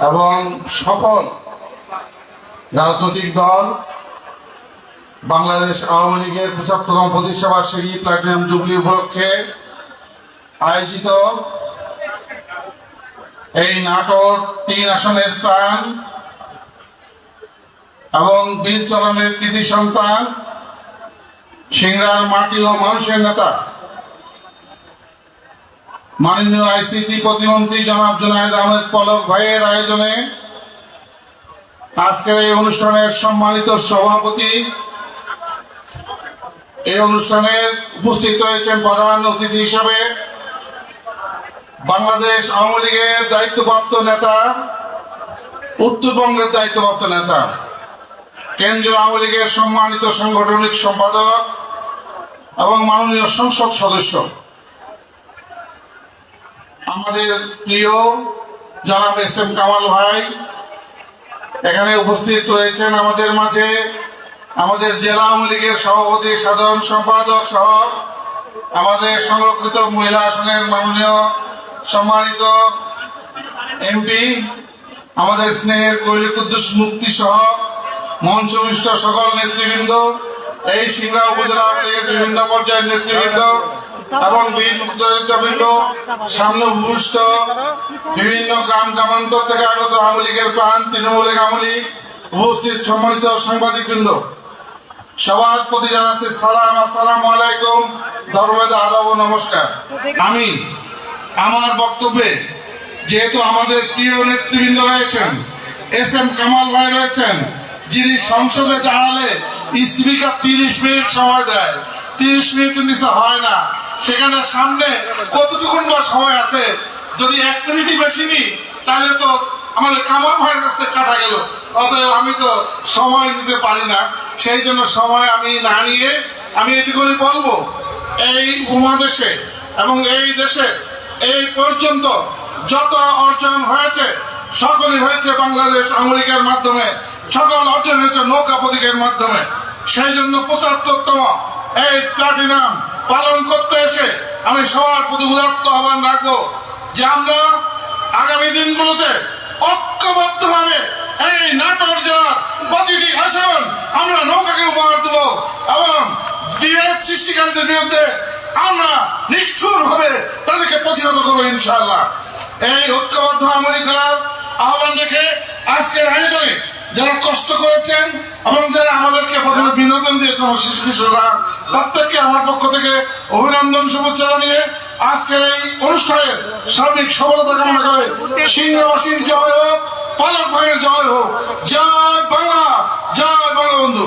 এবং সকল রাজনৈতিক দল বাংলাদেশ আওয়ামী লীগের ৭৫তম প্রতিষ্ঠাবার্ষিকী প্লাটিনাম জুবলি উপলক্ষে আয়োজিত এই নাটোর ৩ আসনের প্রাণ এবং বীর চরণের কৃতি সন্তান সিংড়ার মাটি ও মানুষের নেতা মাননীয় আইসিটি প্রতিমন্ত্রী জনাব জুনায়েদ আহমেদ পলক ভাইয়ের আয়োজনে আজকের এই অনুষ্ঠানের সম্মানিত সভাপতি, এই অনুষ্ঠানের উপস্থিত রয়েছেন প্রধান অতিথি হিসাবে বাংলাদেশ আওয়ামী লীগের দায়িত্বপ্রাপ্ত নেতা, উত্তরবঙ্গের দায়িত্বপ্রাপ্ত নেতা, কেন্দ্রীয় আওয়ামী লীগের সম্মানিত সাংগঠনিক সম্পাদক এবং মাননীয় সংসদ সদস্য আমাদের প্রিয় জনাব এস.এম. কামাল ভাই এখানে উপস্থিত রয়েছেন আমাদের মাঝে, আমাদের জেলা আওয়ামী লীগের সভাপতি, সাধারণ সম্পাদক সহ আমাদের সংরক্ষিত মহিলা আসনের মাননীয় সম্মানিত এমপি, আমাদের স্নেহের কৈলি কুদ্দুস মুক্তি সহ মঞ্চবিষ্ট সকল নেতৃবৃন্দ, এই সিংড়া উপজেলা আওয়ামী লীগের বিভিন্ন পর্যায়ের নেতৃবৃন্দ এবং বীর মুক্তিযোদ্ধাবৃন্দ, সামনে উপবিষ্ট বিভিন্ন গ্রাম গ্রামান্তর থেকে আগত আওয়ামী লীগের প্রাণ, তৃণমূল আওয়ামী লীগ, উপস্থিত সম্মানিত সাংবাদিকবৃন্দ, সবার প্রতি জানাচ্ছি সালাম, আসসালামু আলাইকুম, ধর্মভেদ আদাব ও নমস্কার। আমি আমার বক্তব্যে যেহেতু আমাদের প্রিয় নেতৃবৃন্দ রয়েছেন, এস.এম. কামাল ভাই রয়েছেন, যিনি সংসদে দাঁড়ালে স্পিকার 30 মিনিট সময় দেয়, 30 মিনিট নিচে হয় না, সেখানে সামনে কতটুকুন বা সময় আছে, যদি 1 মিনিটই বেশি নিই তাহলে তো আমাদের কামাল ভাইয়ের কাছ থেকে কাটা গেল। অতএব আমি তো সময় দিতে পারি না, সেই জন্য সময় আমি না নিয়ে আমি এটুকুনি বলবো, এই উপমহাদেশে এবং এই দেশে এই পর্যন্ত যত অর্জন হয়েছে সকলই হয়েছে বাংলাদেশ আওয়ামী লীগের মাধ্যমে, সকল অর্জন হয়েছে নৌকা প্রতীকের মাধ্যমে। সেই জন্য ৭৫তম এই প্লাটিনাম পালন করতে এসে আমি সবার প্রতি উদাত্ত আহ্বান রাখবো যে আমরা আগামী দিনগুলোতে ঐক্যবদ্ধভাবে এই নাটোর জেলার প্রতিটি আসন আমরা নৌকাকে উপহার দেবো এবং বিভেদ সৃষ্টিকারীদের বিরুদ্ধে আমরা নিষ্ঠুর ভাবে তাদেরকে প্রতিহত করবো ইনশাআল্লাহ। এই ঐক্যবদ্ধ আমলি করার আহ্বান রেখে আজকের আয়োজনে যারা কষ্ট করেছেন এবং যারা আমাদেরকে প্রথমে বিনোদন দিয়েছেন শিশু কিশোররা, প্রত্যেককে আমার পক্ষ থেকে অভিনন্দন, শুভেচ্ছা জানিয়ে আজকের এই অনুষ্ঠানের সার্বিক সফলতা কামনা করে সিংহবাসীর জয় হোক, পালক ভাইয়ের জয় হোক, জয় বাংলা, জয় বঙ্গবন্ধু।